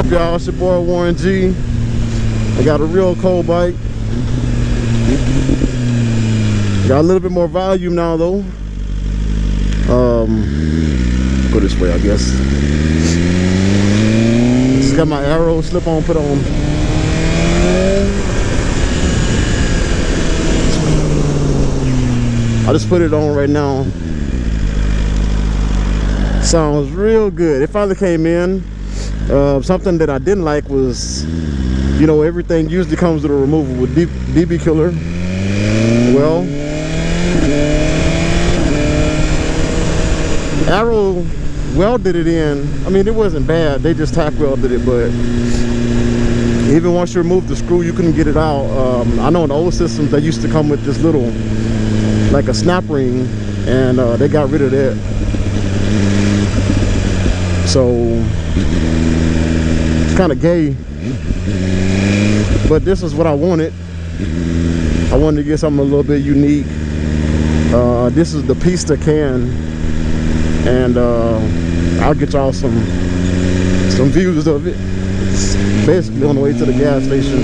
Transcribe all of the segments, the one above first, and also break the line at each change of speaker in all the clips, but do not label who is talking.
Y'all, it's your boy Warren G. I got a real cold bike. Got a little bit more volume now though. Go this way, I guess. Just got my Arrow slip on, put on. I just put it on right now. Sounds real good. It finally came in. Something that I didn't like was, you know, everything usually comes with a removable DB killer. Well, Arrow welded it in. I mean, it wasn't bad. They just tack welded it, but even once you remove the screw, you couldn't get it out. I know in the old systems they used to come with this little, like a snap ring, and they got rid of that. So it's kind of gay, but this is what I wanted. I wanted to get something a little bit unique. This is the Pista can, and I'll get y'all some views of it. It's basically on the way to the gas station.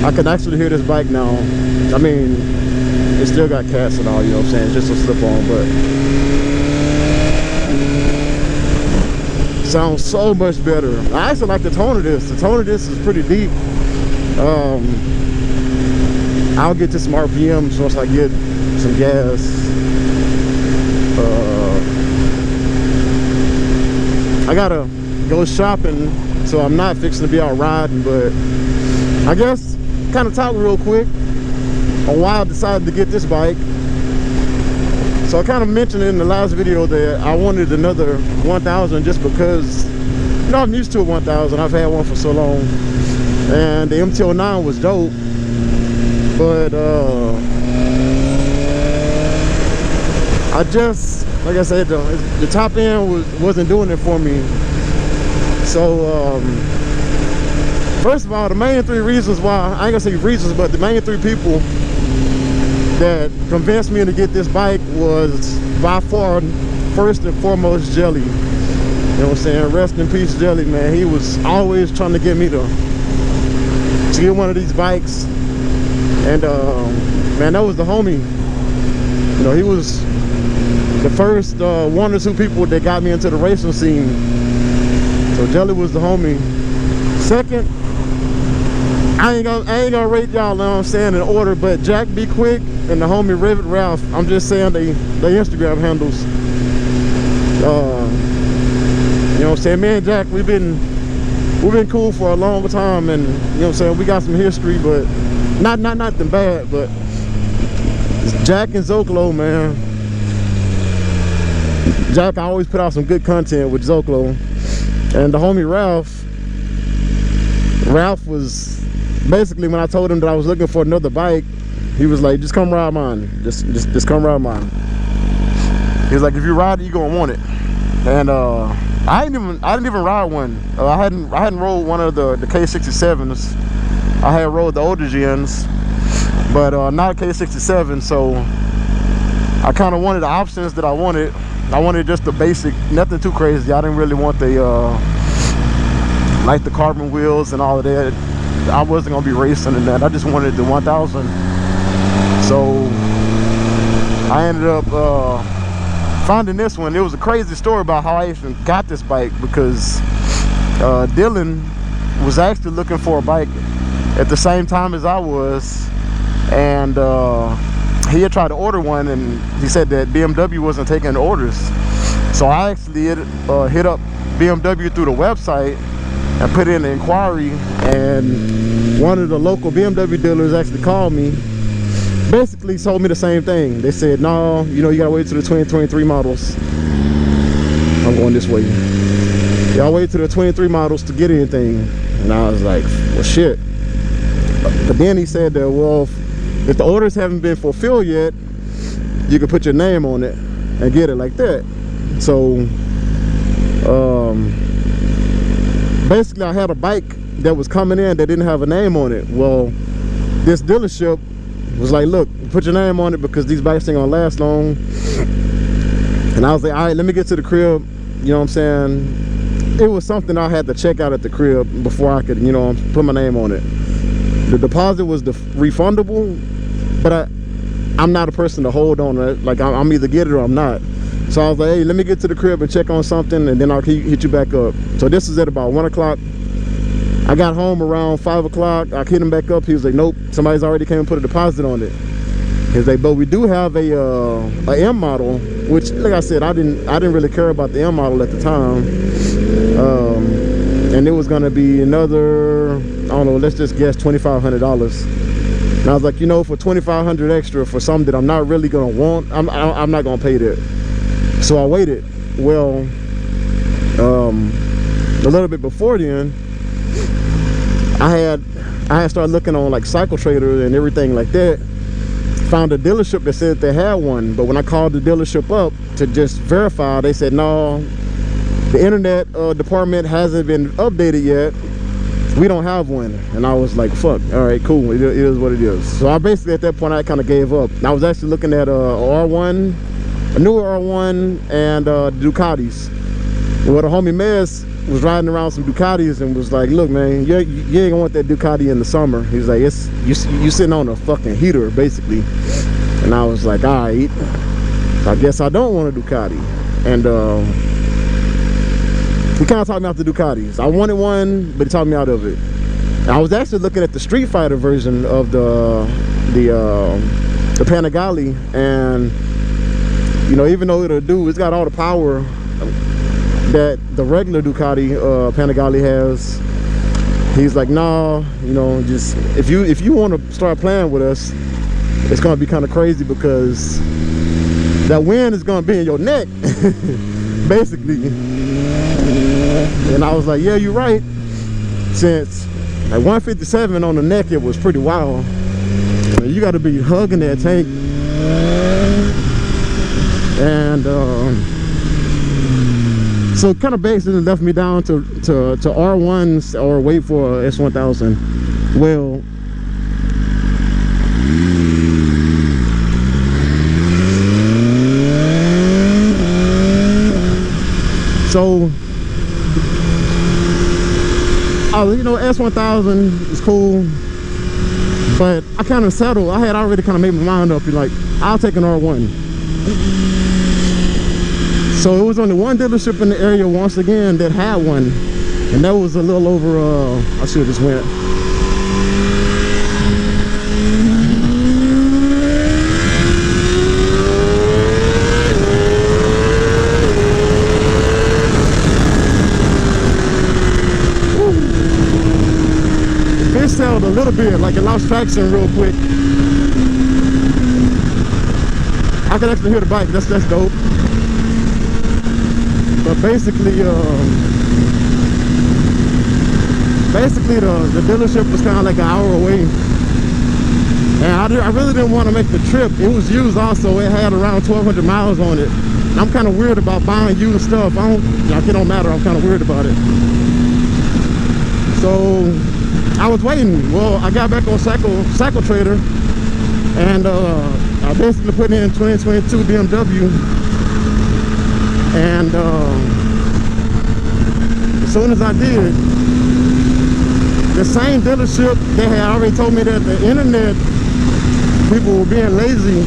I can actually hear this bike now. I mean, it still got cats and all, you know what I'm saying? It's just a slip on, but sounds so much better. I actually like the tone of this. The tone of this is pretty deep. I'll get to some RPMs once I get some gas. I gotta go shopping, so I'm not fixing to be out riding, but I guess kind of talk real quick on why I decided to get this bike. So I kind of mentioned in the last video that I wanted another 1000 just because, you know, I'm used to a 1000. I've had one for so long, and the MT-09 was dope, but I just, like I said, the top end wasn't doing it for me. So first of all, the main three reasons why, I ain't gonna say reasons, but the main three people that convinced me to get this bike was by far, first and foremost, Jelly. You know what I'm saying? Rest in peace, Jelly, man. He was always trying to get me to get one of these bikes, and man, that was the homie. You know, he was the first one or two people that got me into the racing scene. So Jelly was the homie. Second, I ain't gonna rate y'all, you know what I'm saying, in order, but JacBeQuic and the homie RevItRalpH, I'm just saying they Instagram handles. You know what I'm saying? Me and Jack, we've been cool for a long time, and you know what I'm saying, we got some history, but nothing bad. But it's Jack and Zocalo, man. Jack always put out some good content with Zocalo, and the homie Ralph was basically, when I told him that I was looking for another bike, he was like, just come ride mine. Just come ride mine. He was like, if you ride it, you gonna want it. And I didn't even ride one. I hadn't rode one of the K67s. I had rode the older gens, but not a K67. So I kind of wanted the options that I wanted. I wanted just the basic, nothing too crazy. I didn't really want the like the carbon wheels and all of that. I wasn't gonna be racing in that. I just wanted the 1000. So I ended up finding this one. It was a crazy story about how I even got this bike, because Dylan was actually looking for a bike at the same time as I was, and he had tried to order one, and he said that BMW wasn't taking orders. So I actually hit up BMW through the website and put in an inquiry, and one of the local BMW dealers actually called me, basically told me the same thing. They said, no, you know, you gotta wait till the 2023 models. I'm going this way. Y'all wait till the 23 models to get anything. And I was like, well, shit. But then he said that, well, if the orders haven't been fulfilled yet, you can put your name on it and get it like that. So basically I had a bike that was coming in that didn't have a name on it. Well, this dealership was like, look, put your name on it because these bikes ain't gonna last long. And I was like, all right, let me get to the crib. You know what I'm saying? It was something I had to check out at the crib before I could, you know, put my name on it. The deposit was refundable, but I'm not a person to hold on to it. Like, I'm either get it or I'm not. So I was like, hey, let me get to the crib and check on something, and then I'll hit you back up. So this is at about 1 o'clock. I got home around 5 o'clock. I hit him back up. He was like, nope, somebody's already came and put a deposit on it. He was like, but we do have a M model, which, like I said, I didn't really care about the M model at the time. And it was gonna be another, I don't know, let's just guess $2,500. And I was like, you know, for $2,500 extra for something that I'm not really gonna want, I'm not gonna pay that. So I waited. Well, a little bit before then, I had started looking on like Cycle Trader and everything like that. Found a dealership that said they had one, but when I called the dealership up to just verify, they said no, the internet department hasn't been updated yet. We don't have one. And I was like, fuck, all right, cool, it is what it is. So I basically at that point I kind of gave up. I was actually looking at a R1, a newer R1, and Ducatis. Well, the homie Mez was riding around some Ducatis and was like, look, man, you ain't gonna want that Ducati in the summer. He's like, it's you sitting on a fucking heater basically. And I was like, all right, I guess I don't want a Ducati. And he kind of talked me out the Ducatis. I wanted one, but he talked me out of it. And I was actually looking at the Street Fighter version of the Panigale, and you know, even though it's got all the power that the regular Ducati Panigale has, he's like, nah, you know, just if you want to start playing with us, it's gonna be kind of crazy because that wind is gonna be in your neck basically. And I was like, yeah, you're right. Since at 157 on the neck, it was pretty wild. You got to be hugging that tank. And so kind of basically left me down to R1s or wait for S1000. Well, so you know, S1000 is cool, but I kind of settled. I had already kind of made my mind up. Like, I'll take an R1. So it was only one dealership in the area once again that had one, and that was a little over I should have just went. It settled a little bit, like it lost traction real quick. I can actually hear the bike. That's dope. But basically the dealership was kind of like an hour away, and I really didn't want to make the trip. It was used also. It had around 1,200 miles on it. And I'm kind of weird about buying used stuff. Like, it don't matter. I'm kind of weird about it. So I was waiting. Well, I got back on Cycle Trader, and I basically put in 2022 BMW. And as soon as I did, the same dealership, they had already told me that the internet people were being lazy.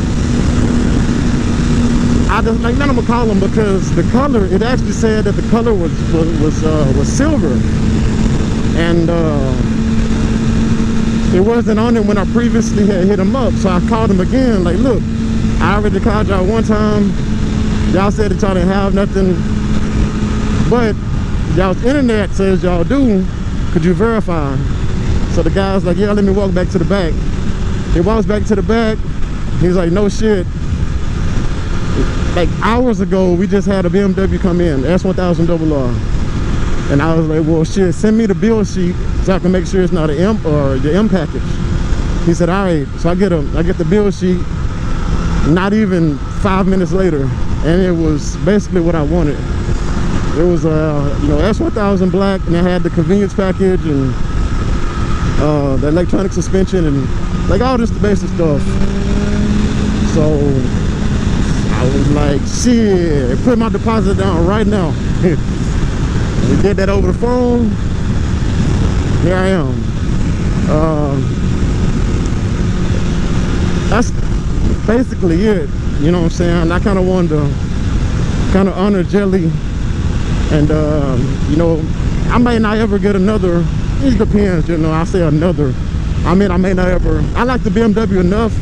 I just, like, none of them call them, because the color, it actually said that the color was silver, and it wasn't on it when I previously had hit them up. So I called them again, like, look, I already called y'all one time. Y'all said that y'all didn't have nothing, but y'all's internet says y'all do. Could you verify? So the guy's like, yeah, let me walk back to the back. He walks back to the back. He's like, no shit. Like, hours ago, we just had a BMW come in, S1000Rr. And I was like, well, shit, send me the bill sheet so I can make sure it's not an M or the M package. He said, all right. So I get the build sheet not even 5 minutes later, and it was basically what I wanted. It was you know, S1000 black, and it had the convenience package and the electronic suspension and like all this basic stuff. So I was like, shit, put my deposit down right now. We did that over the phone. Here I am. That's basically it. You know what I'm saying? I kind of wanted to kind of honor Jelly, and you know, I may not ever get another. It depends, you know. I say another. I mean, I may not ever. I like the BMW enough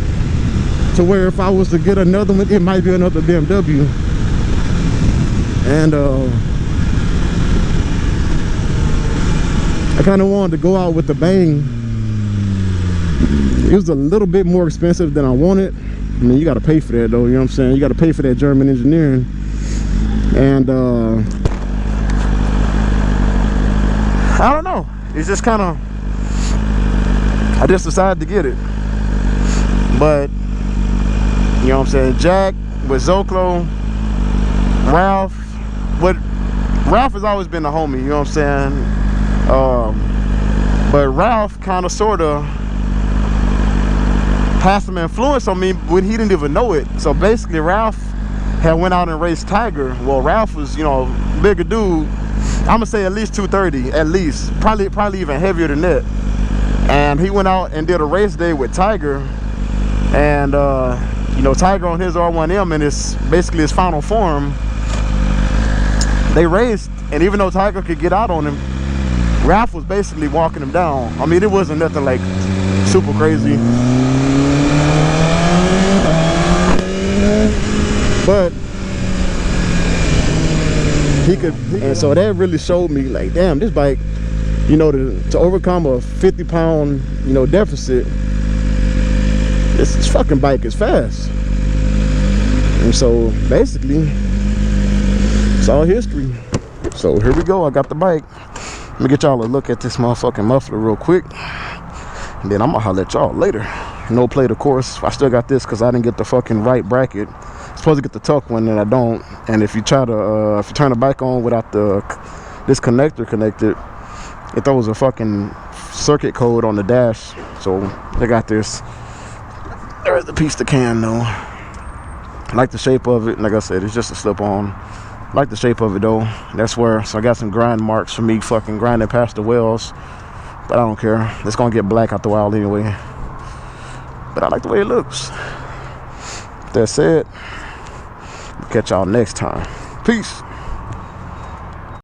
to where if I was to get another one, it might be another BMW. And I kind of wanted to go out with the bang. It was a little bit more expensive than I wanted. I mean, you got to pay for that though, you know what I'm saying? You got to pay for that German engineering. And I don't know. It's just kind of, I just decided to get it. But, you know what I'm saying? Jack with Zoclo, Ralph. Ralph has always been a homie, you know what I'm saying? But Ralph kind of sort of had some influence on me when he didn't even know it. So basically Ralph had went out and raced Tiger. Well, Ralph was, you know, bigger dude. I'm gonna say at least 230, at least, probably even heavier than that. And he went out and did a race day with Tiger, and you know, Tiger on his R1M in his basically his final form, they raced, and even though Tiger could get out on him, Ralph was basically walking him down. I mean, it wasn't nothing like super crazy, but he could, and so that really showed me like, damn, this bike, you know, to overcome a 50-pound, you know, deficit, this fucking bike is fast. And so basically it's all history. So here we go. I got the bike. Let me get y'all a look at this motherfucking muffler real quick, and then I'm gonna holler at y'all later. No plate, of course. I still got this because I didn't get the fucking right bracket. I'm supposed to get the tuck one, and I don't. And if you try to if you turn the bike on without this connector connected, it throws a fucking circuit code on the dash. So I got this. There's the Pista can though. I like the shape of it. Like I said, it's just a slip on. I like the shape of it though. That's where, so I got some grind marks from me fucking grinding past the wells, but I don't care. It's gonna get black after a while anyway. But I like the way it looks. That said, catch y'all next time. Peace.